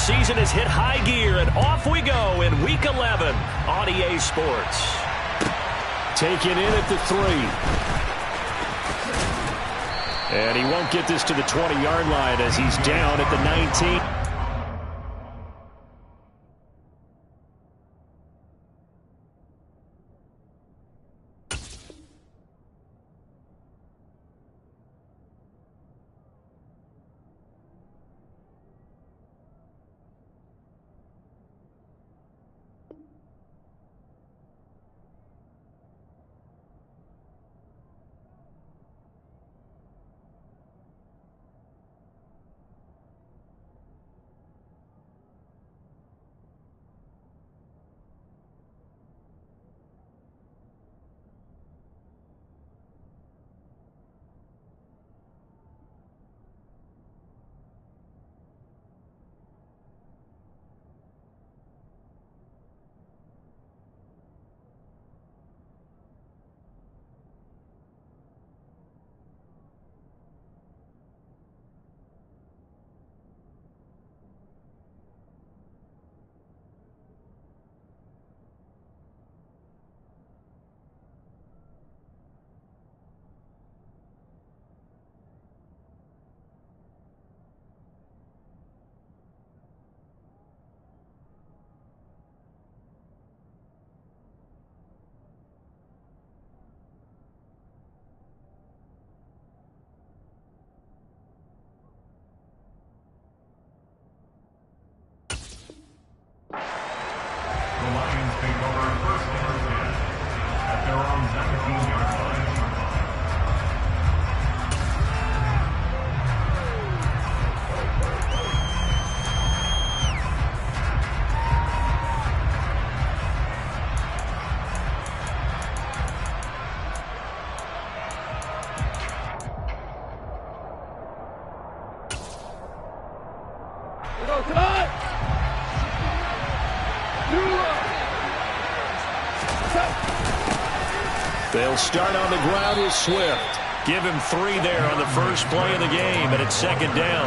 season has hit high gear, and off we go in Week 11 on EA Sports. Taken in at the 3. And he won't get this to the 20-yard line as he's down at the 19. They'll start on the ground with Swift. Give him 3 there on the first play of the game, and it's second down.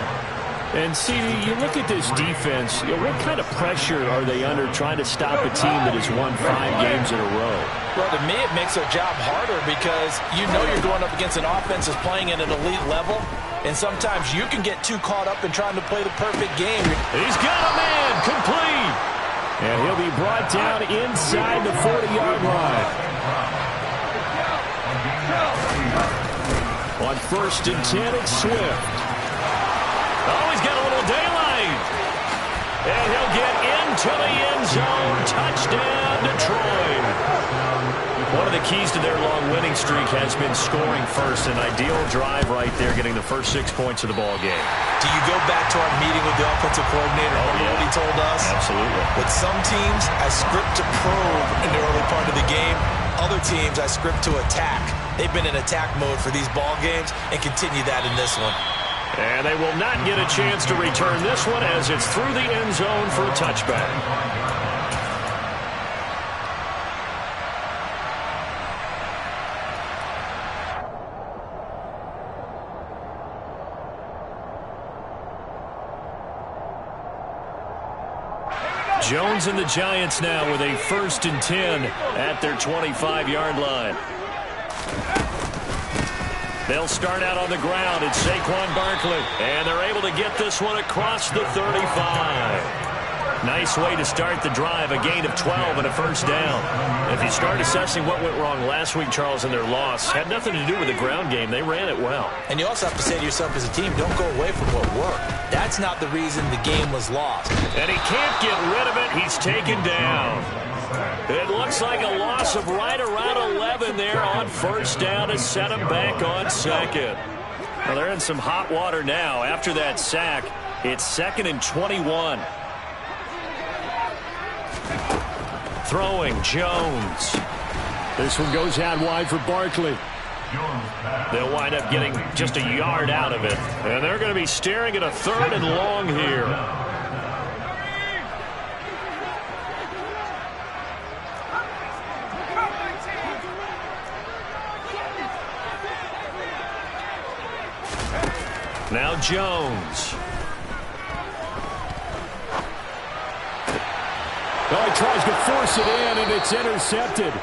And, CD, you look at this defense, what kind of pressure are they under trying to stop a team that has won 5 games in a row? Well, to me, it makes their job harder because you know you're going up against an offense that's playing at an elite level, and sometimes you can get too caught up in trying to play the perfect game. He's got a man, complete. And he'll be brought down inside the 40-yard line. On 1st and 10, it's Swift. Oh, he's got a little daylight. And he'll get into the end zone. Touchdown, Detroit. One of the keys to their long winning streak has been scoring first. An ideal drive right there, getting the first 6 points of the ball game. Do you go back to our meeting with the offensive coordinator? Remember what he told us? Absolutely. With some teams, I script to probe in the early part of the game. Other teams, I script to attack. They've been in attack mode for these ball games and continue that in this one. And they will not get a chance to return this one as it's through the end zone for a touchback. Jones and the Giants now with a 1st and 10 at their 25-yard line. They'll start out on the ground. It's Saquon Barkley. And they're able to get this one across the 35. Nice way to start the drive. A gain of 12 and a first down. If you start assessing what went wrong last week, Charles, in their loss, had nothing to do with the ground game. They ran it well. And you also have to say to yourself as a team, don't go away from what worked. That's not the reason the game was lost. And he can't get rid of it. He's taken down. It looks like a loss of right around 11 there on first down to set him back on 2nd. Well, they're in some hot water now. After that sack, it's 2nd and 21. Throwing, Jones. This one goes out wide for Barkley. They'll wind up getting just a yard out of it. And they're going to be staring at a 3rd and long here. Now Jones. Oh, he tries to force it in, and it's intercepted.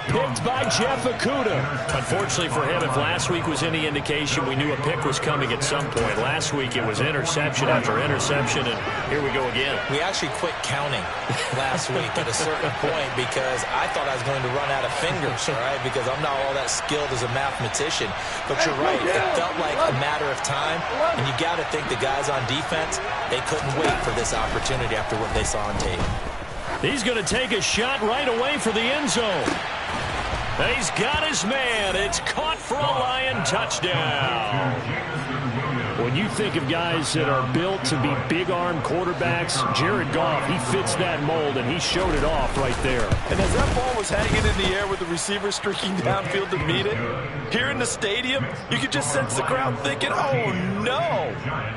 Picked by Jeff Okudah. Unfortunately for him, if last week was any indication, we knew a pick was coming at some point. Last week it was interception after interception, and here we go again. We actually quit counting last week at a certain point because I thought I was going to run out of fingers, all right, because I'm not all that skilled as a mathematician. But you're right. It felt like a matter of time, and you got to think the guys on defense, they couldn't wait for this opportunity after what they saw on tape. He's going to take a shot right away for the end zone. He's got his man. It's caught for a Lion touchdown. When you think of guys that are built to be big-arm quarterbacks, Jared Goff, he fits that mold, and he showed it off right there. And as that ball was hanging in the air with the receiver streaking downfield to meet it, here in the stadium, you could just sense the crowd thinking, oh, no.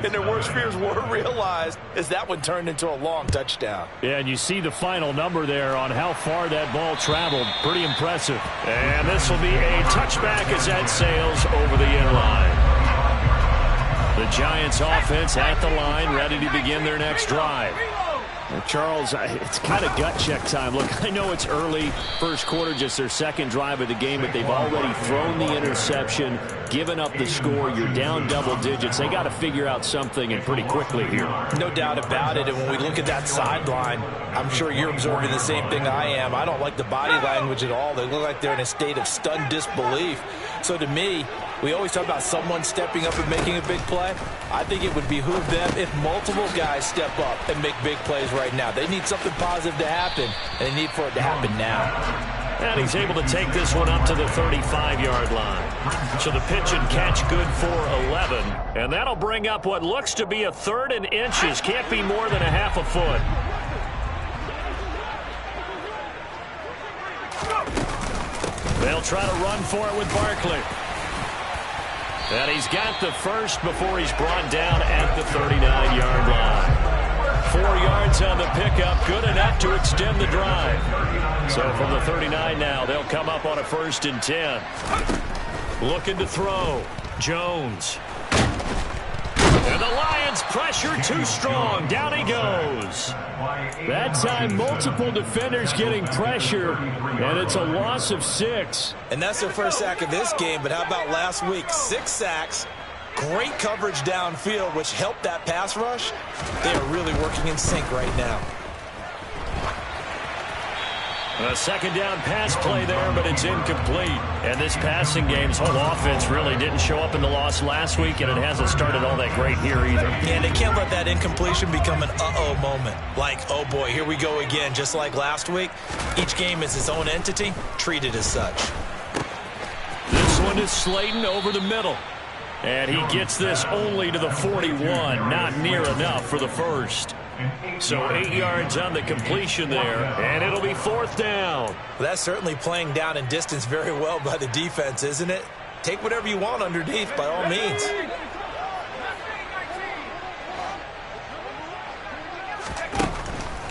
And their worst fears were realized as that one turned into a long touchdown. Yeah, and you see the final number there on how far that ball traveled. Pretty impressive. And this will be a touchback as that sails over the end line. The Giants offense at the line, ready to begin their next drive. Charles, it's kind of gut check time. Look, I know it's early, first quarter, just their second drive of the game, but they've already thrown the interception, given up the score. You're down double digits. They got to figure out something, and pretty quickly here. No doubt about it, and when we look at that sideline, I'm sure you're absorbing the same thing I am. I don't like the body language at all. They look like they're in a state of stunned disbelief. So to me, we always talk about someone stepping up and making a big play. I think it would behoove them if multiple guys step up and make big plays right now. They need something positive to happen, and they need for it to happen now. And he's able to take this one up to the 35-yard line. So the pitch and catch good for 11. And that'll bring up what looks to be a 3rd and inches. Can't be more than a half a foot. They'll try to run for it with Barkley. And he's got the first before he's brought down at the 39-yard line. 4 yards on the pickup, good enough to extend the drive. So from the 39 now, they'll come up on a 1st and 10. Looking to throw. Jones. And the Lions pressure too strong. Down he goes. That time, multiple defenders getting pressure, and it's a loss of 6. And that's their first sack of this game, but how about last week? 6 sacks, great coverage downfield, which helped that pass rush. They are really working in sync right now. A 2nd down pass play there, but it's incomplete. And this passing game's whole offense really didn't show up in the loss last week, and it hasn't started all that great here either. And they can't let that incompletion become an uh-oh moment. Like, oh boy, here we go again. Just like last week, each game is its own entity, treated as such. This one is Slayton over the middle. And he gets this only to the 41, not near enough for the first. So 8 yards on the completion there, and it'll be 4th down. Well, that's certainly playing down in distance very well by the defense, isn't it? Take whatever you want underneath, by all means.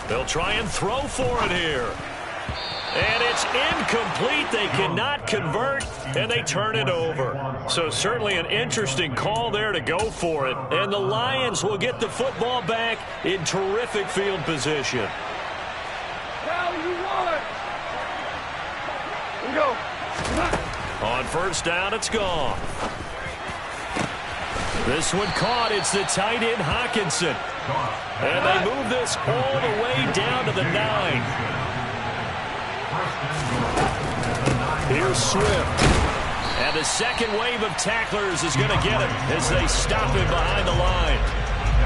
They'll try and throw for it here. And it's incomplete. They cannot convert, and they turn it over. So certainly an interesting call there to go for it. And the Lions will get the football back in terrific field position. Now you want it. Here we go. On 1st down, it's gone. This one caught. It's the tight end, Hawkinson. And they move this all the way down to the 9. Here's Swift. And the second wave of tacklers is going to get him as they stop him behind the line.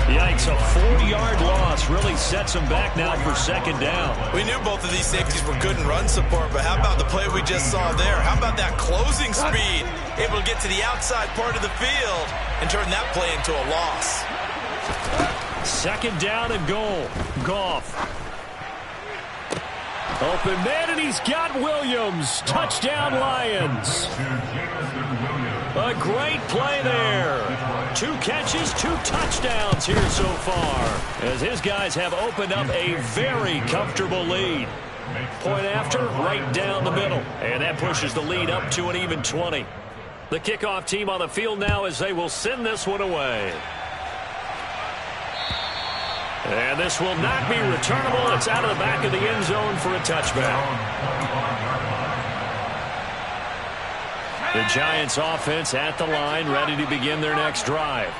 Yikes, a 4-yard loss really sets him back now for 2nd down. We knew both of these safeties were good in run support, but how about the play we just saw there? How about that closing speed? Able to get to the outside part of the field and turn that play into a loss. 2nd down and goal. Goff. Open man, and he's got Williams. Touchdown, Lions. A great play there. 2 catches, 2 touchdowns here so far, as his guys have opened up a very comfortable lead. Point after, right down the middle. And that pushes the lead up to an even 20. The kickoff team on the field now as they will send this one away. And this will not be returnable. It's out of the back of the end zone for a touchback. The Giants offense at the line, ready to begin their next drive.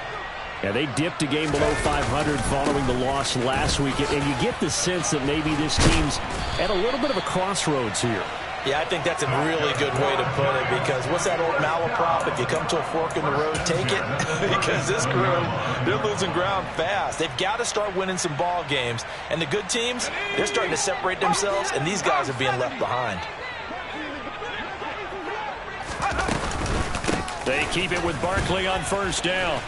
Yeah, they dipped a game below 500 following the loss last week, and you get the sense that maybe this team's at a little bit of a crossroads here. Yeah, I think that's a really good way to put it, because what's that old malaprop? If you come to a fork in the road, take it. Because this crew, they're losing ground fast. They've got to start winning some ball games. And the good teams, they're starting to separate themselves, and these guys are being left behind. They keep it with Barkley on first down.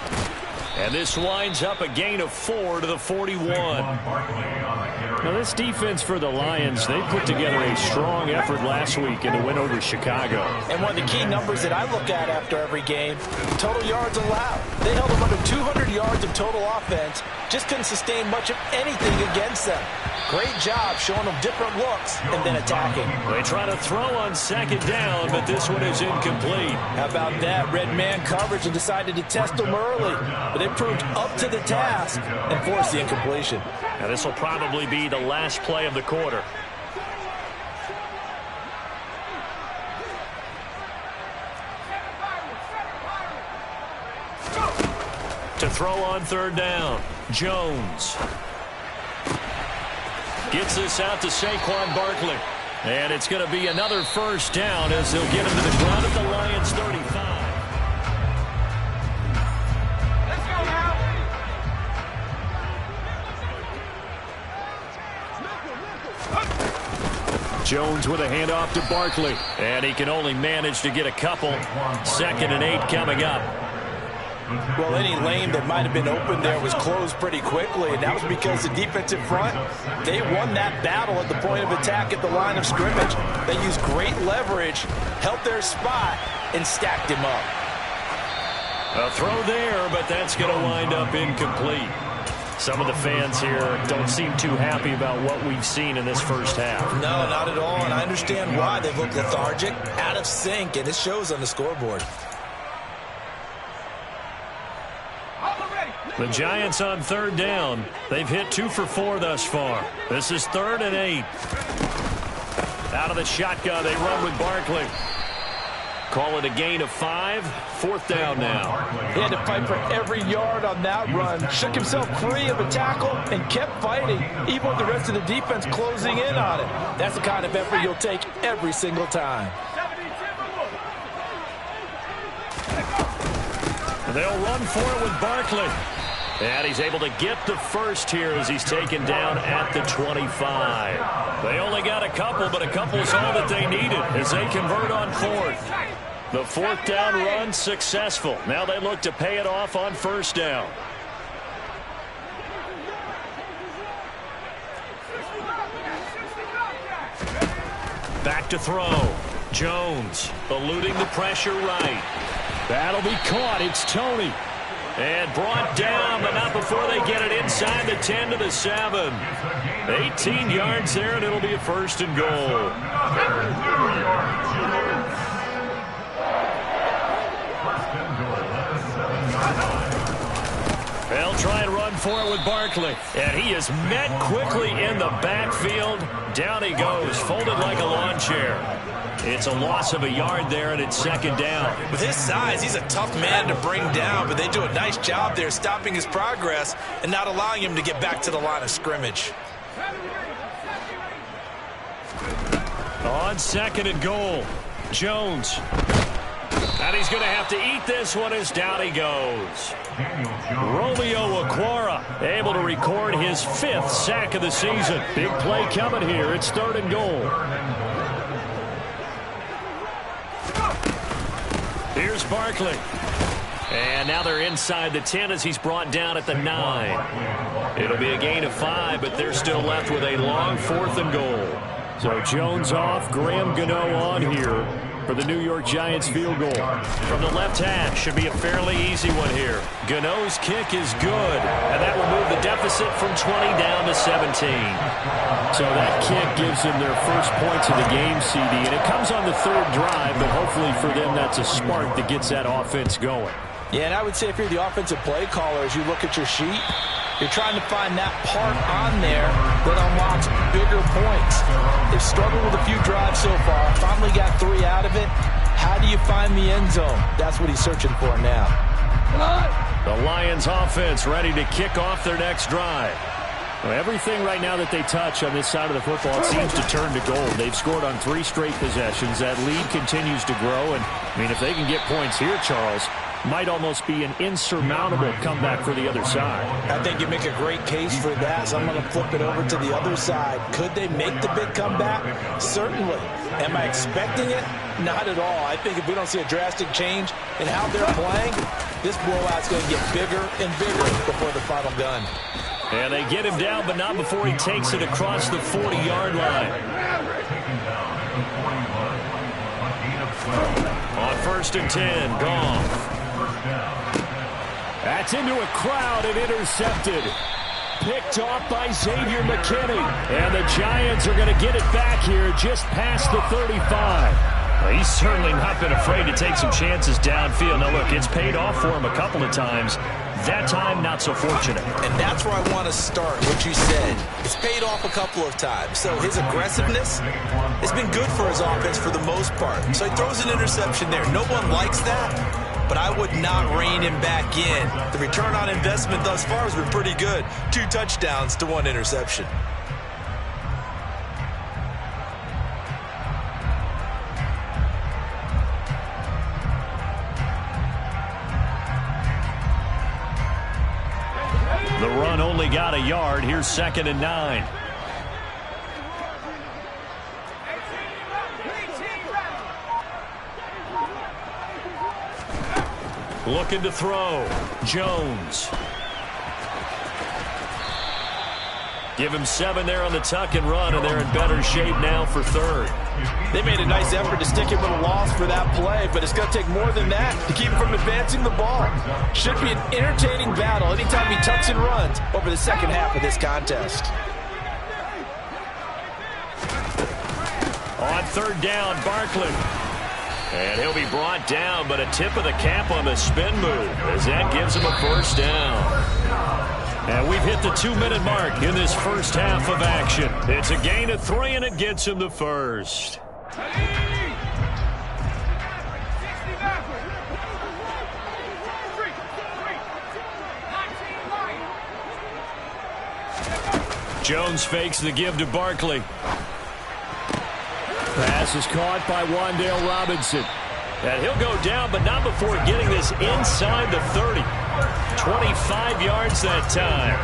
And this winds up a gain of 4 to the 41. Now, this defense for the Lions, they put together a strong effort last week in the win over Chicago. And one of the key numbers that I look at after every game, total yards allowed. They held them under 200 yards of total offense, just couldn't sustain much of anything against them. Great job showing them different looks and then attacking. They try to throw on second down, but this one is incomplete. How about that? Red man coverage and decided to test them early. But they proved up to the task and forced the incompletion. Now this will probably be the last play of the quarter. To throw on third down, Jones. Gets this out to Saquon Barkley. And it's going to be another first down as they'll get him to the ground at the Lions 35. Jones with a handoff to Barkley. And he can only manage to get a couple. 2nd and 8 coming up. Well, any lane that might have been open there was closed pretty quickly, and that was because the defensive front, they won that battle at the point of attack at the line of scrimmage. They used great leverage, held their spot, and stacked him up. A throw there, but that's going to wind up incomplete. Some of the fans here don't seem too happy about what we've seen in this first half. No, not at all, and I understand why. They've looked lethargic, out of sync, and it shows on the scoreboard. The Giants on third down. They've hit 2 for 4 thus far. This is 3rd and 8. Out of the shotgun, they run with Barkley. Call it a gain of 5. 4th down now. He had to fight for every yard on that run. Shook himself free of a tackle and kept fighting, even with the rest of the defense closing in on it. That's the kind of effort you'll take every single time. They'll run for it with Barkley. And he's able to get the first here as he's taken down at the 25. They only got a couple, but a couple is all that they needed as they convert on 4th. The 4th down run successful. Now they look to pay it off on first down. Back to throw. Jones eluding the pressure right. That'll be caught. It's Tony. And brought down, but not before they get it inside the 10 to the 7. 18 yards there, and it'll be a 1st and goal. They'll try and run for it with Barkley. And he is met quickly in the backfield. Down he goes, folded like a lawn chair. It's a loss of a yard there, and it's 2nd down. With his size, he's a tough man to bring down, but they do a nice job there stopping his progress and not allowing him to get back to the line of scrimmage. On 2nd and goal, Jones. And he's going to have to eat this one as down he goes. Romeo Okwara able to record his 5th sack of the season. Big play coming here. It's 3rd and goal. Here's Barkley. And now they're inside the 10 as he's brought down at the 9. It'll be a gain of 5, but they're still left with a long 4th and goal. So Jones off, Graham Gano on here for the New York Giants field goal. From the left hash, should be a fairly easy one here. Gano's kick is good, and that will move the deficit from 20 down to 17. So that kick gives them their first points of the game, CD, and it comes on the 3rd drive, but hopefully for them that's a spark that gets that offense going. Yeah, and I would say if you're the offensive play caller, as you look at your sheet, you're trying to find that part on there that unlocks bigger points. They've struggled with a few drives so far, finally got 3 out of it. How do you find the end zone? That's what he's searching for now. The Lions offense ready to kick off their next drive. Well, everything right now that they touch on this side of the football, it seems to turn to gold. They've scored on 3 straight possessions. That lead continues to grow. And, I mean, if they can get points here, Charles, might almost be an insurmountable comeback for the other side. I think you make a great case for that, so I'm going to flip it over to the other side. Could they make the big comeback? Certainly. Am I expecting it? Not at all. I think if we don't see a drastic change in how they're playing, this blowout's going to get bigger and bigger before the final gun. And they get him down, but not before he takes it across the 40-yard line. On 1st and 10, Goff. That's into a crowd and intercepted. Picked off by Xavier McKinney. And the Giants are going to get it back here just past the 35. Well, he's certainly not been afraid to take some chances downfield. Now, look, it's paid off for him a couple of times. That time, not so fortunate. And that's where I want to start, what you said. It's paid off a couple of times. So his aggressiveness has been good for his offense for the most part. So he throws an interception there. No one likes that, but I would not rein him back in. The return on investment thus far has been pretty good. 2 touchdowns to 1 interception. The run only got a yard. Here's 2nd and 9. Looking to throw. Jones. Give him 7 there on the tuck and run, and they're in better shape now for 3rd. They made a nice effort to stick him with a loss for that play, but it's going to take more than that to keep him from advancing the ball. Should be an entertaining battle anytime he tucks and runs over the second half of this contest. On 3rd down, Barkley. And he'll be brought down, but a tip of the cap on the spin move as that gives him a 1st down. And we've hit the 2-minute mark in this first half of action. It's a gain of 3, and it gets him the 1st. Jones fakes the give to Barkley. Pass is caught by Wan'Dale Robinson. And he'll go down, but not before getting this inside the 30. 25 yards that time.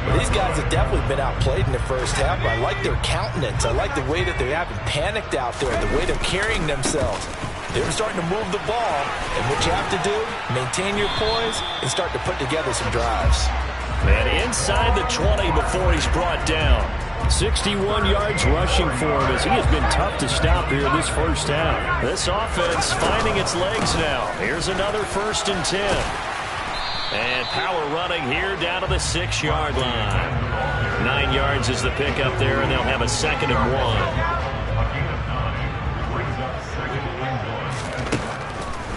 Well, these guys have definitely been outplayed in the first half. I like their countenance. I like the way that they haven't panicked out there, the way they're carrying themselves. They're starting to move the ball, and what you have to do, maintain your poise and start to put together some drives. And inside the 20 before he's brought down. 61 yards rushing for him as he has been tough to stop here in this first half. This offense finding its legs now. Here's another 1st and 10. And power running here down to the 6-yard line. 9 yards is the pickup there, and they'll have a 2nd and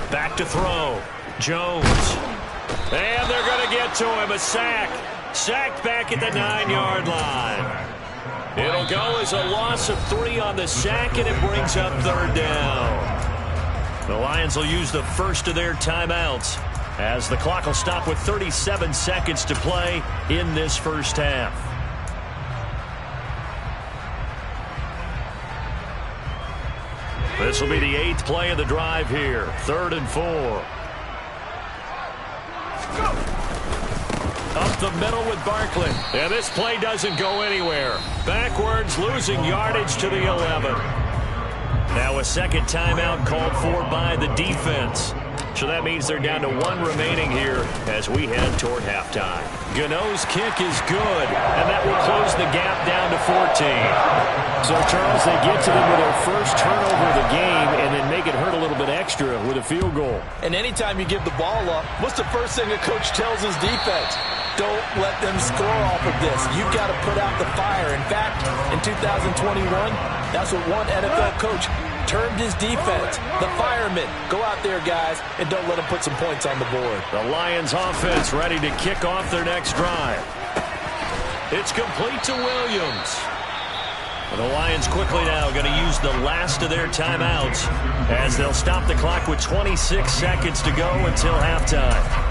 1. Back to throw. Jones. And they're going to get to him. A sack. Sacked back at the 9-yard line. It'll go as a loss of 3 on the sack, and it brings up 3rd down. The Lions will use the first of their timeouts as the clock will stop with 37 seconds to play in this first half. This will be the 8th play of the drive here. 3rd and 4. Up the middle with Barkley. And this play doesn't go anywhere. Backwards, losing yardage to the 11. Now a 2nd timeout called for by the defense. So that means they're down to 1 remaining here as we head toward halftime. Gano's kick is good, and that will close the gap down to 14. So, Charles, they get to them with their first turnover of the game and then make it hurt a little bit extra with a field goal. And anytime you give the ball up, what's the first thing a coach tells his defense? Don't let them score off of this. You've got to put out the fire. In fact, in 2021, that's what one NFL coach termed his defense the firemen. Go out there, guys, and don't let them put some points on the board. The Lions offense ready to kick off their next drive. It's complete to Williams. The Lions quickly now going to use the last of their timeouts as they'll stop the clock with 26 seconds to go until halftime.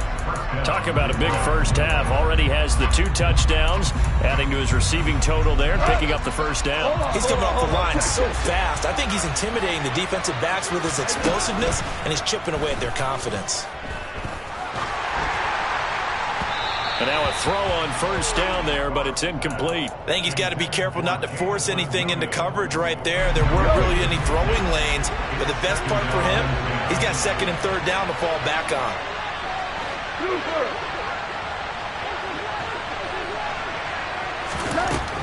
Talk about a big first half. Already has the 2 touchdowns, adding to his receiving total there and picking up the first down. He's coming off the line so fast. I think he's intimidating the defensive backs with his explosiveness, and he's chipping away at their confidence. And now a throw on first down there, but it's incomplete. I think he's got to be careful not to force anything into coverage right there. There weren't really any throwing lanes, but the best part for him, he's got 2nd and 3rd down to fall back on.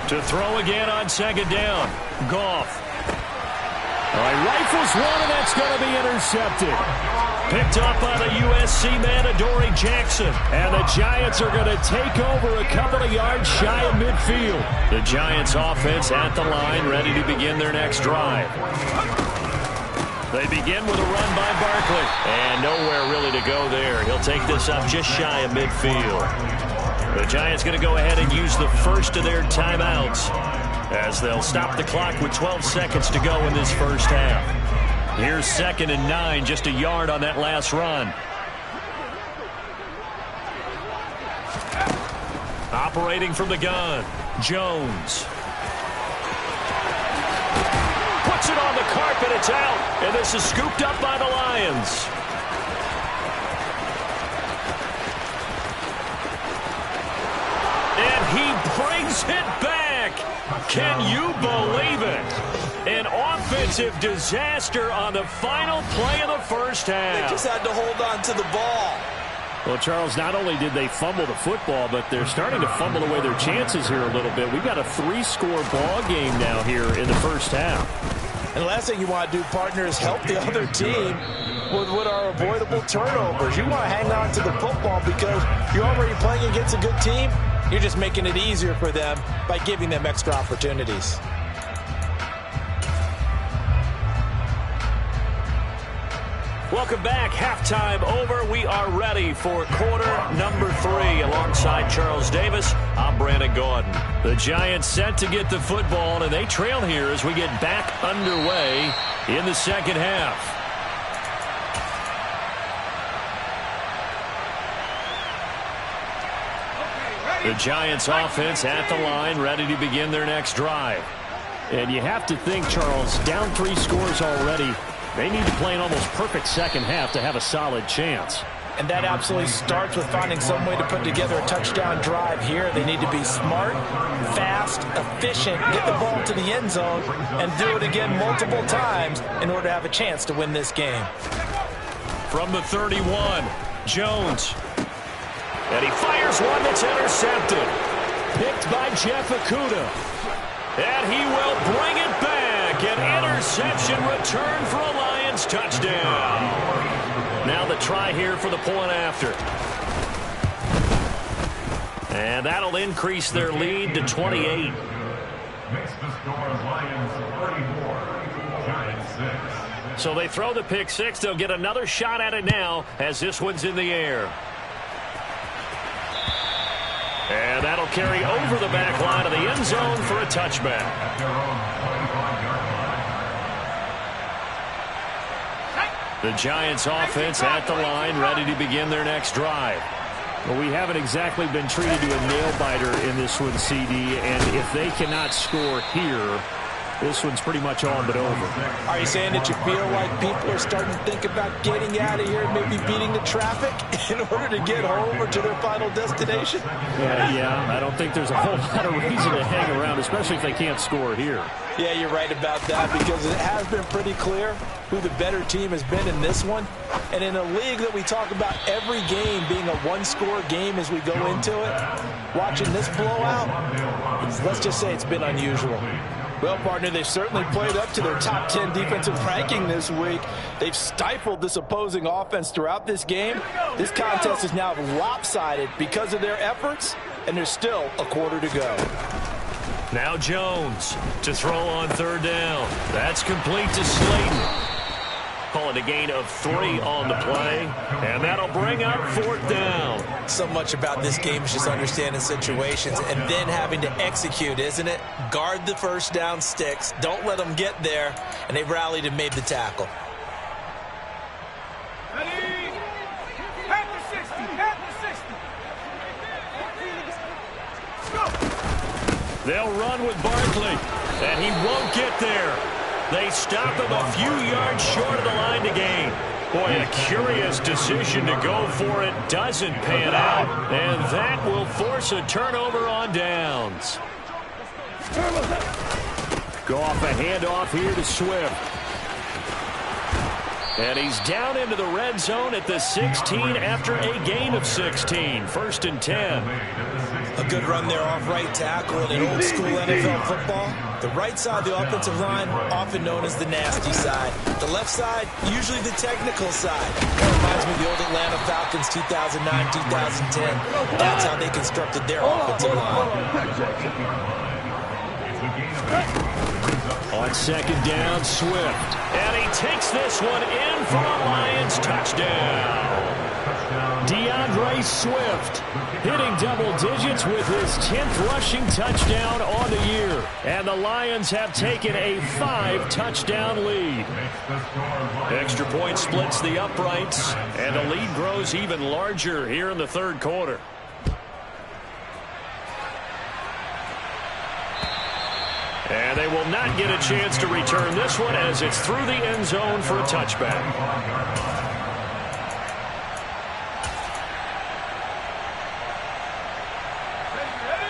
To throw again on 2nd down. Goff. All right, rifles one, and that's going to be intercepted. Picked up by the USC man, Adoree Jackson. And the Giants are going to take over a couple of yards shy of midfield. The Giants offense at the line, ready to begin their next drive. They begin with a run by Barkley. And nowhere really to go there. He'll take this up just shy of midfield. The Giants going to go ahead and use the first of their timeouts as they'll stop the clock with 12 seconds to go in this first half. Here's 2nd and 9, just a yard on that last run. Operating from the gun, Jones. Puts it on the carpet, it's out, and this is scooped up by the Lions. And he brings it back. Can you believe it? An offensive disaster on the final play of the first half. They just had to hold on to the ball. Well, Charles, not only did they fumble the football, but they're starting to fumble away their chances here a little bit. We've got a 3-score ball game now here in the first half. And the last thing you want to do, partner, is help the other team with what are avoidable turnovers. You want to hang on to the football because you're already playing against a good team. You're just making it easier for them by giving them extra opportunities. Welcome back. Halftime over. We are ready for quarter number 3. Alongside Charles Davis, I'm Brandon Gaudin. The Giants set to get the football, and they trail here as we get back underway in the second half. The Giants offense at the line, ready to begin their next drive. And you have to think, Charles, down 3 scores already. They need to play an almost perfect second half to have a solid chance. And that absolutely starts with finding some way to put together a touchdown drive here. They need to be smart, fast, efficient, get the ball to the end zone, and do it again multiple times in order to have a chance to win this game. From the 31, Jones. And he fires one that's intercepted. Picked by Jeff Okudah. And he will bring it back. An interception return for a Lions touchdown. Now the try here for the point after. And that'll increase their lead to 28. Makes the score Lions 34, Giants 6. So they throw the pick 6. They'll get another shot at it now as this one's in the air. And that'll carry over the back line of the end zone for a touchback. The Giants offense at the line, ready to begin their next drive. Well, we haven't exactly been treated to a nail-biter in this one, CD, and if they cannot score here, this one's pretty much all but over. Are you saying that you feel like people are starting to think about getting out of here and maybe beating the traffic in order to get home or to their final destination? Yeah, I don't think there's a whole lot of reason to hang around, especially if they can't score here. Yeah, you're right about that because it has been pretty clear who the better team has been in this one. And in a league that we talk about every game being a one-score game as we go into it, watching this blowout, let's just say it's been unusual. Well, partner, they've certainly played up to their top 10 defensive ranking this week. They've stifled this opposing offense throughout this game. This contest is now lopsided because of their efforts, and there's still a quarter to go. Now Jones to throw on third down. That's complete to Slayton. Call it a gain of 3 on the play, and that'll bring up fourth down. So much about this game is just understanding situations and then having to execute, isn't it? Guard the first down sticks. Don't let them get there, and they rallied and made the tackle. They'll run with Barkley, and he won't get there. They stop him a few yards short of the line to gain. Boy, a curious decision to go for it doesn't pan out, and that will force a turnover on downs. Go off a handoff here to Swift. And he's down into the red zone at the 16 after a gain of 16. 1st and 10. A good run there off right tackle in an old-school NFL football. The right side of the offensive line, often known as the nasty side. The left side, usually the technical side. That reminds me of the old Atlanta Falcons 2009-2010. That's how they constructed their offensive line. On 2nd down, Swift. And he takes this one in for a Lions touchdown. DeAndre Swift hitting double digits with his 10th rushing touchdown on the year. And the Lions have taken a 5-touchdown lead. Extra point splits the uprights, and the lead grows even larger here in the 3rd quarter. And they will not get a chance to return this one as it's through the end zone for a touchback.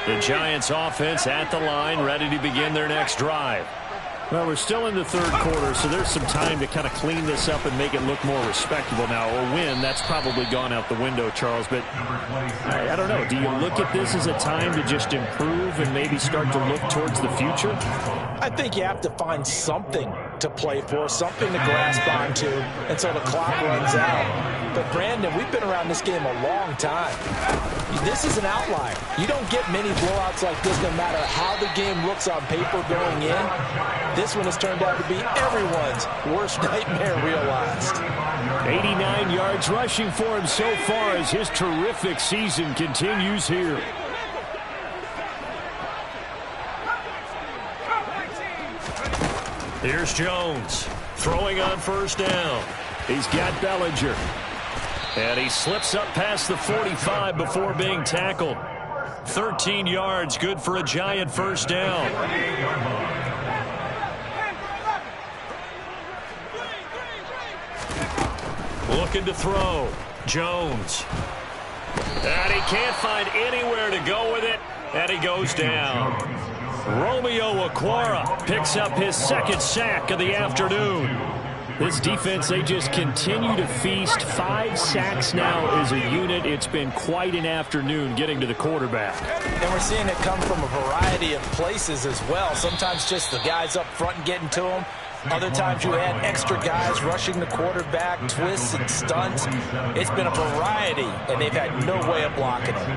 The Giants offense at the line, ready to begin their next drive. Well, we're still in the 3rd quarter, so there's some time to kind of clean this up and make it look more respectable now. A win, that's probably gone out the window, Charles. But I don't know. Do you look at this as a time to just improve and maybe start to look towards the future? I think you have to find something to play for, something to grasp onto until the clock runs out. But, Brandon, we've been around this game a long time. This is an outlier. You don't get many blowouts like this no matter how the game looks on paper going in. This one has turned out to be everyone's worst nightmare realized. 89 yards rushing for him so far as his terrific season continues here. Here's Jones throwing on 1st down. He's got Bellinger. And he slips up past the 45 before being tackled. 13 yards, good for a Giant 1st down. Looking to throw. Jones. And he can't find anywhere to go with it. And he goes down. Romeo Okwara picks up his 2nd sack of the afternoon. This defense, they just continue to feast. 5 sacks now as a unit. It's been quite an afternoon getting to the quarterback. And we're seeing it come from a variety of places as well. Sometimes just the guys up front and getting to them. Other times you add extra guys rushing the quarterback, twists and stunts. It's been a variety, and they've had no way of blocking it.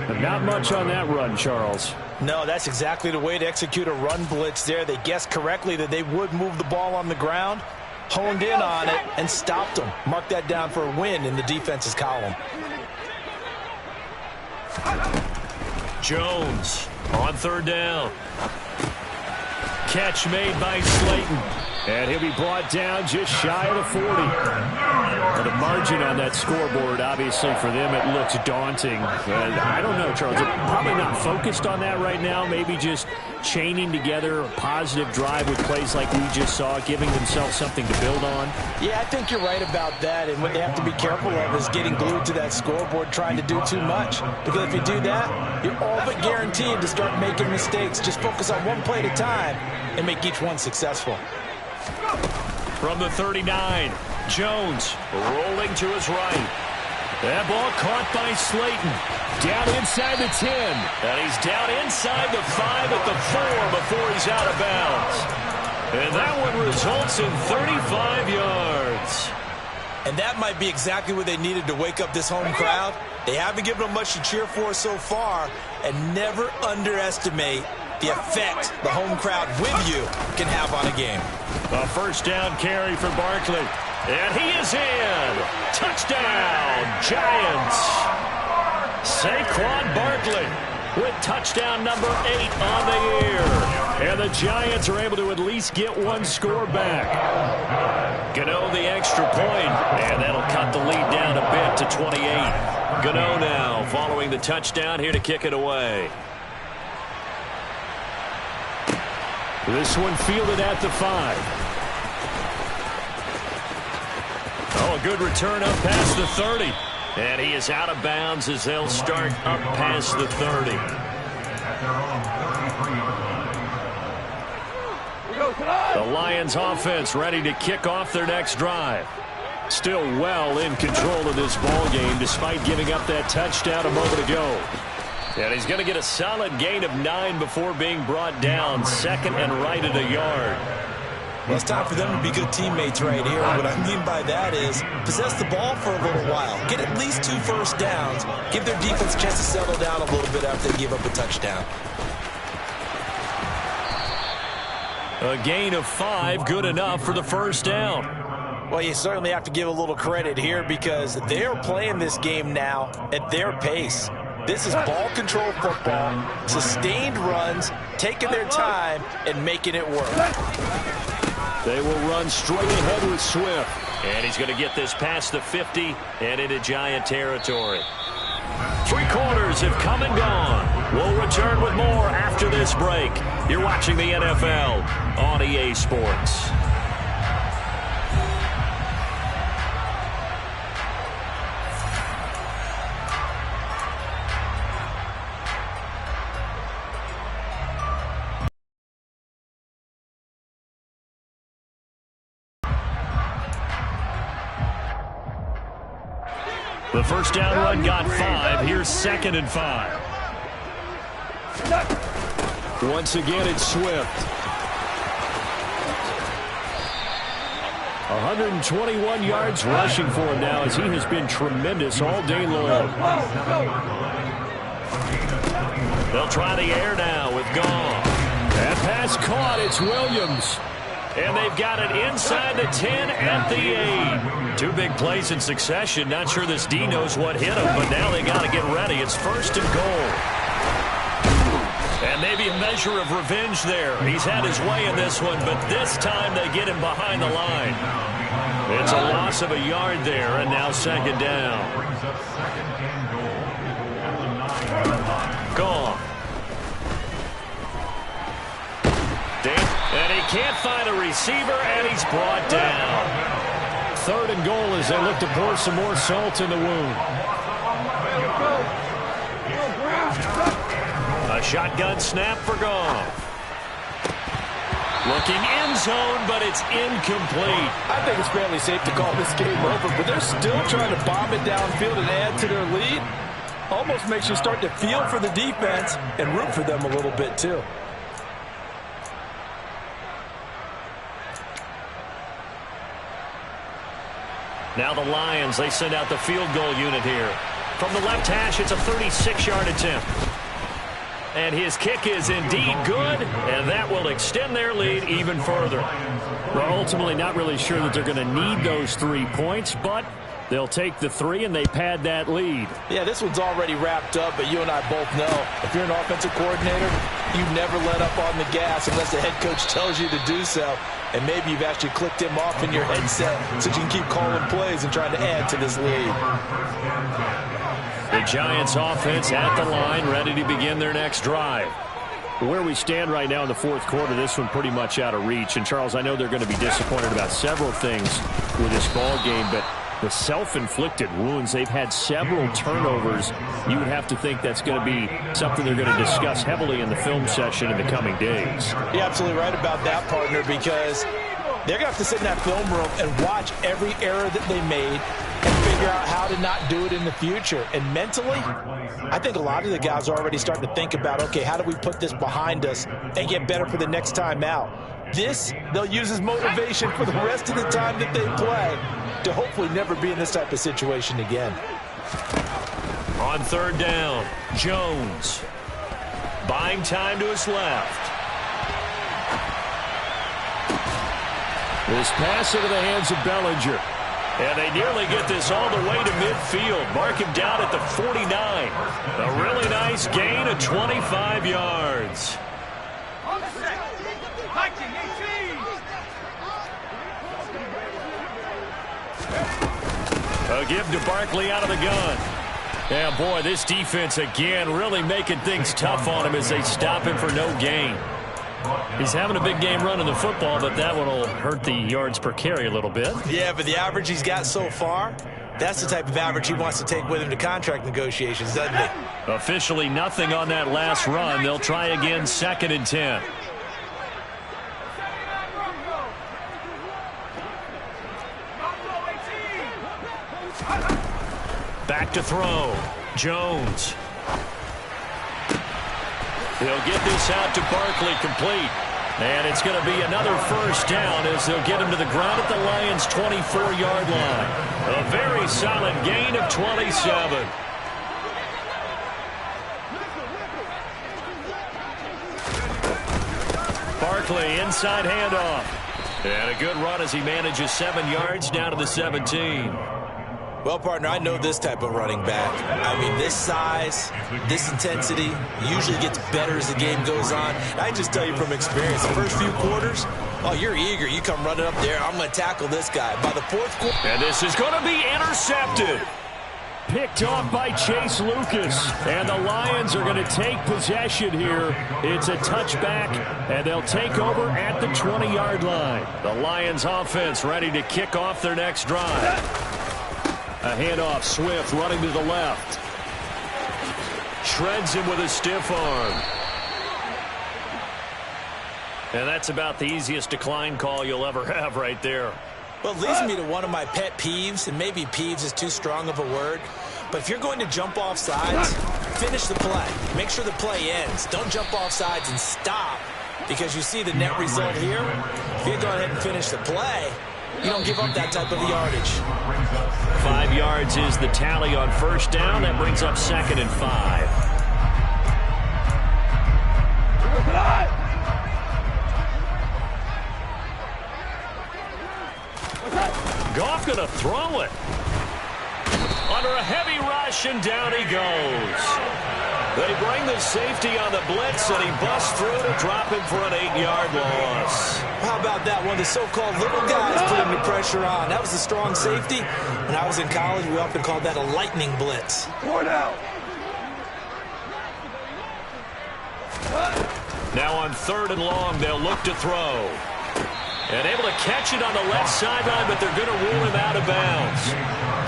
But not much on that run, Charles. No, that's exactly the way to execute a run blitz there. They guessed correctly that they would move the ball on the ground, honed in on it, and stopped them. Mark that down for a win in the defense's column. Jones on 3rd down. Catch made by Slayton. And he'll be brought down just shy of the 40. Well, the margin on that scoreboard, obviously, for them, it looks daunting. And I don't know, Charles. They're probably not focused on that right now. Maybe just chaining together a positive drive with plays like we just saw, giving themselves something to build on. Yeah, I think you're right about that. And what they have to be careful of is getting glued to that scoreboard trying to do too much. Because if you do that, you're all but guaranteed to start making mistakes. Just focus on one play at a time and make each one successful. From the 39, Jones rolling to his right. That ball caught by Slayton. Down inside the 10. And he's down inside the 5 at the 4 before he's out of bounds. And that one results in 35 yards. And that might be exactly what they needed to wake up this home crowd. They haven't given them much to cheer for so far. And never underestimate the effect the home crowd with you can have on a game. A first down carry for Barkley. And he is in. Touchdown, Giants. Saquon Barkley with touchdown number 8 on the year. And the Giants are able to at least get one score back. Gano the extra point, and that'll cut the lead down a bit to 28. Gano now following the touchdown here to kick it away. This one fielded at the 5. Oh, a good return up past the 30. And he is out of bounds as they'll start up past the 30. The Lions offense ready to kick off their next drive. Still well in control of this ball game despite giving up that touchdown a moment ago. And he's going to get a solid gain of 9 before being brought down. Second and right at a yard. Well, it's time for them to be good teammates right here. What I mean by that is possess the ball for a little while. Get at least 2 first downs. Give their defense a chance to settle down a little bit after they give up a touchdown. A gain of 5, good enough for the first down. Well, you certainly have to give a little credit here because they're playing this game now at their pace. This is ball control football, sustained runs, taking their time, and making it work. They will run straight ahead with Swift. And he's going to get this past the 50 and into Giant territory. 3 quarters have come and gone. We'll return with more after this break. You're watching the NFL on EA Sports. The first down run got 5. Here's 2nd and 5. Once again, it's Swift. 121 yards rushing for him now as he has been tremendous all day long. They'll try the air now with Goff. That pass caught. It's Williams. And they've got it inside the 10 at the 8. 2 big plays in succession. Not sure this D knows what hit him, but now they got to get ready. It's 1st and goal. And maybe a measure of revenge there. He's had his way in this one, but this time they get him behind the line. It's a loss of a yard there, and now 2nd down. Goff. And he can't find a receiver, and he's brought down. 3rd and goal as they look to pour some more salt in the wound. A shotgun snap for Goff. Looking end zone, but it's incomplete. I think it's fairly safe to call this game over, but they're still trying to bomb it downfield and add to their lead. Almost makes you start to feel for the defense and root for them a little bit, too. Now the Lions, they send out the field goal unit here. From the left hash, it's a 36-yard attempt. And his kick is indeed good, and that will extend their lead even further. We're ultimately not really sure that they're going to need those 3 points, but they'll take the 3 and they pad that lead. Yeah, this one's already wrapped up, but you and I both know if you're an offensive coordinator, you never let up on the gas unless the head coach tells you to do so. And maybe you've actually clicked him off in your headset so you can keep calling plays and trying to add to this lead. The Giants offense at the line, ready to begin their next drive. Where we stand right now in the 4th quarter, this one pretty much out of reach. And, Charles, I know they're going to be disappointed about several things with this ball game, but the self-inflicted wounds, they've had several turnovers. You would have to think that's going to be something they're going to discuss heavily in the film session in the coming days. You're absolutely right about that, partner, because they're going to have to sit in that film room and watch every error that they made and figure out how to not do it in the future. And mentally, I think a lot of the guys are already starting to think about, okay, how do we put this behind us and get better for the next time out? This, they'll use as motivation for the rest of the time that they play to hopefully never be in this type of situation again. On 3rd down, Jones. buying time to his left. This pass into the hands of Bellinger. And they nearly get this all the way to midfield. Mark him down at the 49. A really nice gain of 25 yards. A give to Barkley out of the gun. Yeah, boy, this defense again really making things tough on him as they stop him for no gain. He's having a big game running the football, but that one will hurt the yards per carry a little bit. Yeah, but the average he's got so far, that's the type of average he wants to take with him to contract negotiations, doesn't he? Officially nothing on that last run. They'll try again, 2nd and 10. Back to throw. Jones. He'll get this out to Barkley, complete. And it's going to be another first down as they'll get him to the ground at the Lions' 24-yard line. A very solid gain of 27. Barkley, inside handoff. And a good run as he manages 7 yards down to the 17. Well, partner, I know this type of running back. I mean, this size, this intensity usually gets better as the game goes on. I just tell you from experience, the first few quarters, oh, you're eager. You come running up there, I'm going to tackle this guy. By the 4th quarter. And this is going to be intercepted. Picked off by Chase Lucas. And the Lions are going to take possession here. It's a touchback, and they'll take over at the 20-yard line. The Lions offense ready to kick off their next drive. A handoff, Swift running to the left. Shreds him with a stiff arm. And that's about the easiest decline call you'll ever have right there. Well, it leads me to one of my pet peeves, and maybe peeves is too strong of a word, but if you're going to jump off sides, finish the play. Make sure the play ends. Don't jump off sides and stop, because you see the net result here. If you go ahead and finish the play, you don't give up that type of yardage. 5 yards is the tally on first down. That brings up 2nd and 5. Goff going to throw it. Under a heavy rush, and down he goes. They bring the safety on the blitz, and he busts through to drop him for an 8-yard loss. How about that? One of the so-called little guys putting the pressure on. That was the strong safety. When I was in college, we often called that a lightning blitz. Now on 3rd and long, they'll look to throw. And able to catch it on the left sideline, but they're going to rule him out of bounds.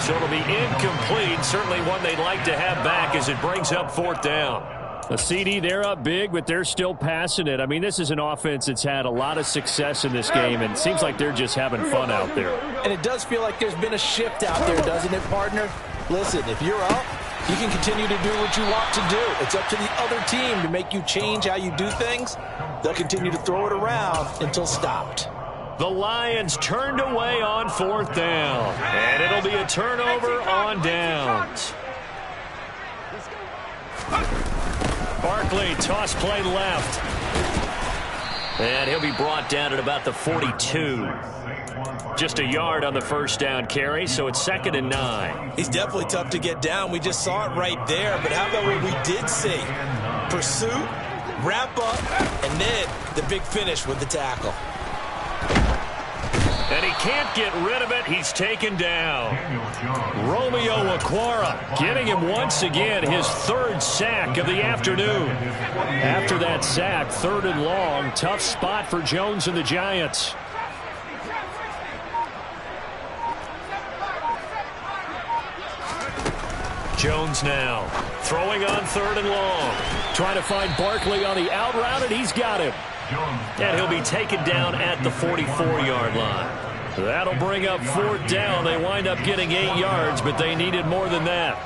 So it'll be incomplete. Certainly one they'd like to have back as it brings up 4th down. A CD, they're up big, but they're still passing it. I mean, this is an offense that's had a lot of success in this game, and it seems like they're just having fun out there. And it does feel like there's been a shift out there, doesn't it, partner? Listen, if you're up, you can continue to do what you want to do. It's up to the other team to make you change how you do things. They'll continue to throw it around until stopped. The Lions turned away on 4th down. And it'll be a turnover on downs. Barkley, toss play left. And he'll be brought down at about the 42. Just a yard on the first down carry, so it's 2nd and 9. He's definitely tough to get down. We just saw it right there. But how about what we did see? Pursuit, wrap up, and then the big finish with the tackle. And he can't get rid of it. He's taken down. Romeo Okwara getting him once again his 3rd sack of the afternoon. After that sack, 3rd and long, tough spot for Jones and the Giants. Jones now throwing on 3rd and long. Trying to find Barkley on the out route, and he's got him. And he'll be taken down at the 44-yard line. That'll bring up 4th down. They wind up getting 8 yards, but they needed more than that.